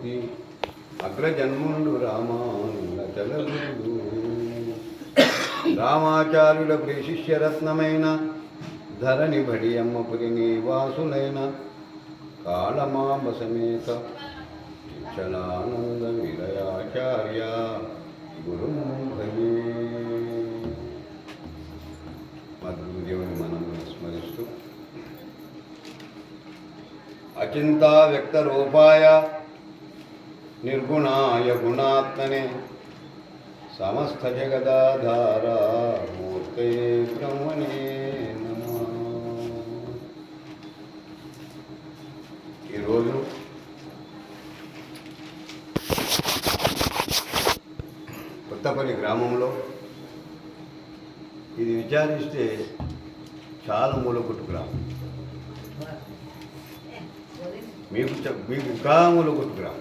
మూర్తి అగ్రజన్ముండు రామానుజచలనుడు రామాచార్యుల ప్రేశిష్యరత్నమైన ధరణి భడియమ్మపురి నివాసులైన కాళమాంబ సమేత చలానంద విలయాచార్య గురు భజే. మా గురుదేవుని మనం స్మరిస్తూ అచింతా వ్యక్త రూపాయ నిర్గుణాయ గుణాత్మనే సమస్త జగదాధార మూర్తే బ్రహ్మణే నమః. ఈరోజు కొత్తపల్లి గ్రామంలో ఇది విచారిస్తే చాలా మూలకొట్టు గ్రామం. మీకు ఇంకా మూలకొట్టు గ్రామం.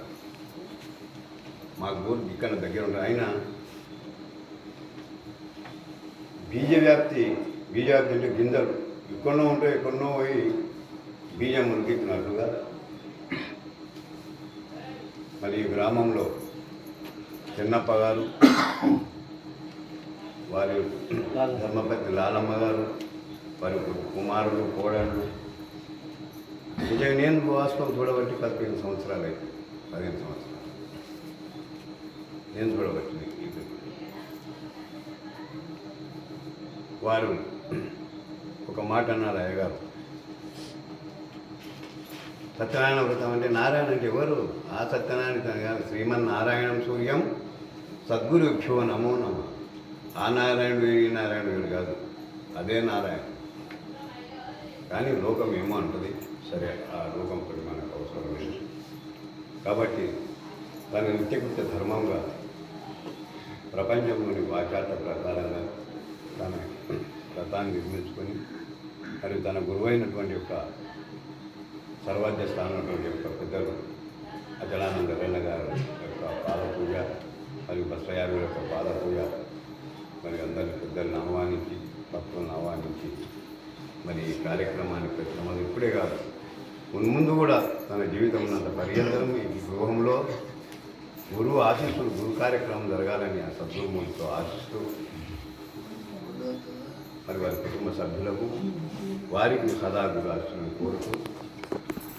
మాకు ఊరు ఇక్కడ దగ్గర ఉంటుంది. ఆయన బీజవ్యాప్తి అంటే గింజలు ఎక్కడో ఉంటే ఎక్కడో పోయి బీజం మునిగిస్తున్నట్టుగా మరి ఈ గ్రామంలో చిన్నప్ప గారు, వారి ధర్మపతి లాలమ్మ గారు, వారి కుమారులు, కోడళ్ళు, నిజంగా నేను వాస్తవం చూడబట్టి 15 సంవత్సరాలు అయితే 15 సంవత్సరాలు నేను చూడబట్టి. వారు ఒక మాట అన్నారు అయ్యగారు, సత్యనారాయణ వ్రతం అంటే నారాయణ అంటే ఎవరు? ఆ సత్యనారాయణ కాదు, శ్రీమన్నారాయణం సూర్యం సద్గురు విక్షో నమో నమ. ఆ నారాయణుడు ఈ నారాయణ వీరు కాదు, అదే నారాయణ. కానీ లోకం ఏమో అంటుంది. సరే, ఆ లోకం కూడా మనకు అవసరం లేదు. కాబట్టి తన నిత్యకృత్య ధర్మంగా ప్రపంచంలోని వాచాట ప్రకారంగా తన వ్రతాన్ని నిర్మించుకొని మరియు తన గురువైనటువంటి యొక్క సర్వాధ్య స్థానటువంటి యొక్క పెద్దలు అచలానంద రెల్ల గారి యొక్క పాదపూజ మరియు బస్వయారు యొక్క పాదపూజ మరి అందరి పెద్దలను ఆహ్వానించి, భక్తులను ఆహ్వానించి మరి ఈ కార్యక్రమానికి పెట్టడం ఇప్పుడే కాదు, మున్ముందు కూడా తన జీవితం ఉన్నంత పర్యంతరం ఈ గృహంలో గురువు ఆశిస్తులు, గురు కార్యక్రమం జరగాలని ఆ సద్గురుములతో ఆశిస్తూ మరి వారి కుటుంబ సభ్యులకు వారికి సదా గురు ఆశిస్తులను కోరుతూ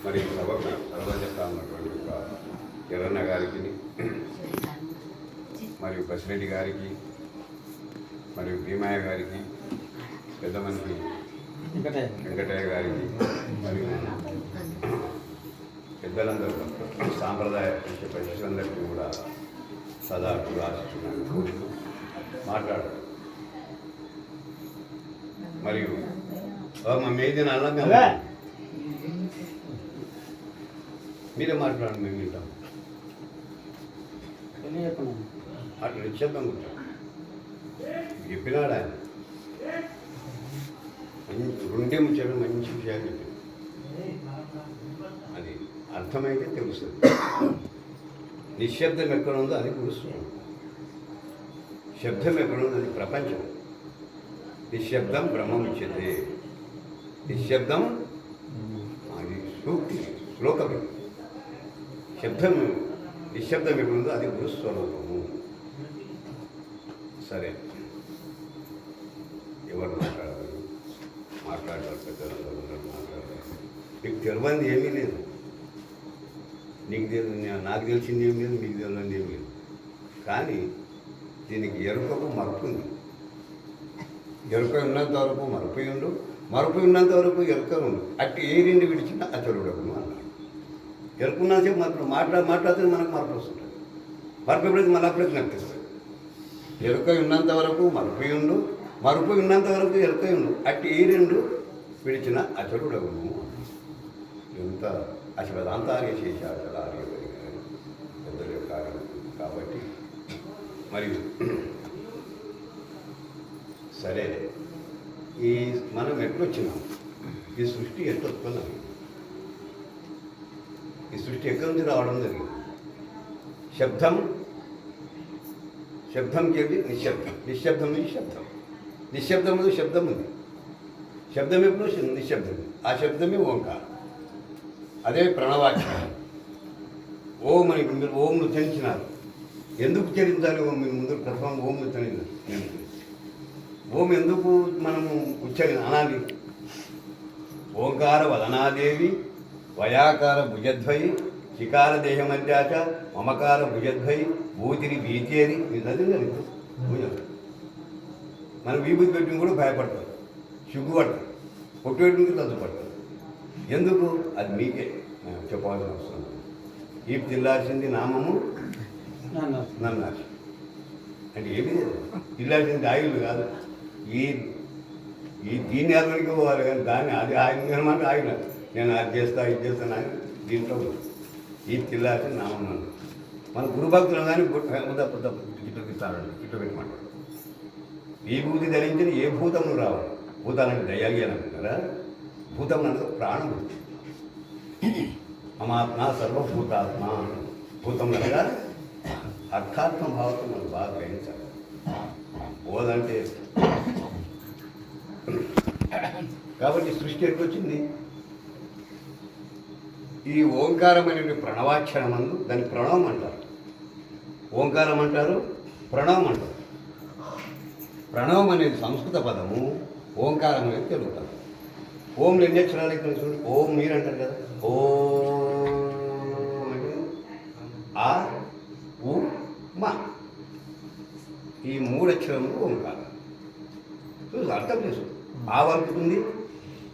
మరి సభకు సర్వజగా ఉన్నటువంటి యొక్క కిరణ్ గారికి మరియు బసిరెడ్డి గారికి మరియు భీమయ్య గారికి, పెద్ద మనిషి వెంకటయ్య గారికి మరియు పెద్దలందరూ సాంప్రదాయ పరిస్థితులందరికీ కూడా సదా గురు ఆశిస్తున్నాను కోరుతూ మాట్లాడారు. మరియు మా మేది అల్లంగా మీరే మాట్లాడండి, మేము వింటాం. అట్లా నిశ్శబ్దం కూర్చో చెప్పినాడు ఆయన. రెండే ముచ్చాడు, మంచి విషయాలు చెప్పాడు. అది అర్థమైతే తెలుస్తుంది. నిశ్శబ్దం ఎక్కడ ఉందో అది గురుస్తుంది. శబ్దం ఎక్కడ ఉందో అది ప్రపంచం. నిశ్శబ్దం బ్రహ్మముచ్యతే. నిశ్శబ్దం అది సూక్తి, శ్లోకమే. శబ్దం నిశ్శబ్దం ఎక్కడ ఉందో అది గురుస్వరూపము. సరే, ఎవరు మాట్లాడారు పెద్దలందరూ మాట్లాడారు. నీకు తెలియంది ఏమీ లేదు, నాకు తెలిసింది ఏం లేదు, మీకు తెలియంది ఏం లేదు. కానీ దీనికి ఎరుకకు మరపు ఉంది. ఎరుక ఉన్నంత వరకు మరపు ఉండు, మరపు ఉన్నంత వరకు ఎరుక ఉండు. అట్టి ఏ రెండు విడిచినా అచరుడకు అన్నాడు. ఎరుకున్నంతసేపు మరపు మాట్లాడితే మనకు మరపు వస్తుంటుంది. మరపు ఎప్పుడైతే మన అప్పుడైతే నప్పిస్తుంది. ఎరుక ఉన్నంత వరకు మరపు ఉండు, మరపు ఉన్నంత వరకు ఎరుక ఉండు. అట్టి ఏ రెండు విడిచిన అచరుడగును. ఎంత అశివదాంతార్య శేషాచలార్య పెద్దల యొక్క కాబట్టి మరియు సరే, ఈ మనం ఎట్లొచ్చినాం, ఈ సృష్టి ఎట్లా ఉత్పన్నం, ఈ సృష్టి ఎక్కడి నుంచి రావడం జరిగింది. శబ్దంకి వెళ్ళి నిశ్శబ్దం, నిశ్శబ్దం నుంచి శబ్దం, నిశ్శబ్దం మీద శబ్దం ఉంది. శబ్దం ఎప్పుడు నిశ్శబ్దం, ఆ శబ్దమే ఓంకారం. అదే ప్రణవాఖ్యం. ఓం అని మీరు ఓంను చరించినారు. ఎందుకు చరించాలి? ఓం మీరు ముందు ప్రథమం ఓంను చరించారు. ఓం ఎందుకు మనము అనాలి? ఓంకార వదనాదేవి వయాకార భుజద్వయి చికార దేహమధ్యాచ మమకార భుజద్వయి భూతిరి భీతేరి మీరు చదివిందండి. భుజం మనం విభూతి పెట్టిన కూడా భయపడతారు, సిగ్గుపడతారు, పొట్టు పెట్టిన తద్దుపడతారు. ఎందుకు? అది మీకే చెప్పాల్సిన అవసరం. ఈ తిల్లాల్సింది నామము నన్నాసి అంటే ఏమి లేదు. తిల్లాల్సింది ఆయులు కాదు. ఈ దీన్ని అతనికి పోవాలి కానీ దాన్ని అది ఆయన మాట ఆయన నేను అది చేస్తా ఇది చేస్తాను అని దీంట్లో ఈ తిల్లాల్సింది నామం నన్ను. మన గురుభక్తులు కానీ ఇటు పెట్టమంటారు. ఈ భూతి ధరించిన ఏ భూతమును రావాలి. భూతాలంటే దయాజ్ఞానంటారా? భూతం అంటే ప్రాణం. అమాత్మ సర్వభూతాత్మ. భూతం అనగా అర్థాత్మ భావంతో మనం బాగా గ్రహించాలి. బోధంటే కాబట్టి సృష్టి ఎట్లొచ్చింది? ఈ ఓంకారం అనే ప్రణవాక్షరమందు దాన్ని ప్రణవం అంటారు. ఓంకారం అంటారు, ప్రణవం అంటారు. ప్రణవం అనేది సంస్కృత పదము, ఓంకారం అనేది తెలుగు పదం. ఓంలు ఎన్ని అక్షరాలు ఇక్కడ చూడండి. ఓం మీరు అంటారు కదా, ఓం అంటే ఆ ఉ మా ఈ 3 అక్షరములు ఓంకారం. చూసి అర్థం చేసుకో. ఆ వలుపుతుంది,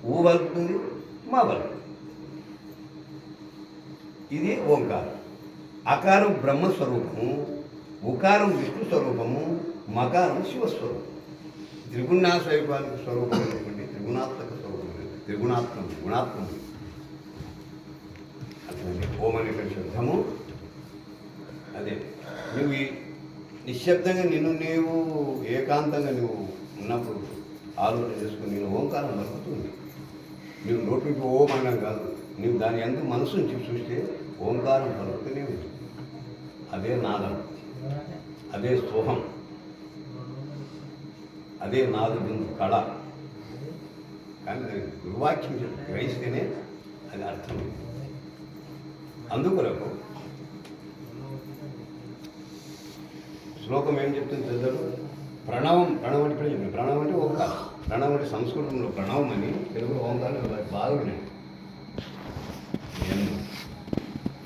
ఊ వలుపుతుంది, మా వలుపుతుంది. ఇది ఓంకారం. అకారం బ్రహ్మస్వరూపము, ఉకారం విష్ణు స్వరూపము, మకారం శివస్వరూపం. త్రిగుణాశ్వైపానికి స్వరూపం అనేటువంటి త్రిగుణాత్మక స్వరూపం, గుణాత్మకం. అటువంటి ఓం అనేటువంటి శబ్దము అదే. నువ్వు నిశ్శబ్దంగా నీవు ఏకాంతంగా నువ్వు ఉన్నప్పుడు ఆలోచన చేసుకుని నేను ఓంకారం దొరుకుతుంది. నువ్వు నోటికి ఓం అన్నాం కాదు, నువ్వు దాని ఎందుకు మనసు నుంచి చూస్తే ఓంకారం దొరుకుతూనే ఉంది. అదే నాదం, అదే సోహం, అదే నాదు బిందు కళ. కానీ దానికి గురువాక్యం గ్రహిస్తేనే అది అర్థమైంది. అందుకొరకు శ్లోకం ఏం చెప్తుంది తెలుసు? ప్రణవం అంటే ఇప్పుడు చెప్పింది. ప్రణవం అంటే ఓంకారం. ప్రణవం అంటే సంస్కృతంలో ప్రణవం అని, తెలుగులో ఓంకారం బాగా ఉన్నాయి.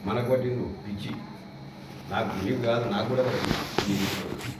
మనకు పట్టింది పిచ్చి. నాకు నీకు కాదు, నాకు కూడా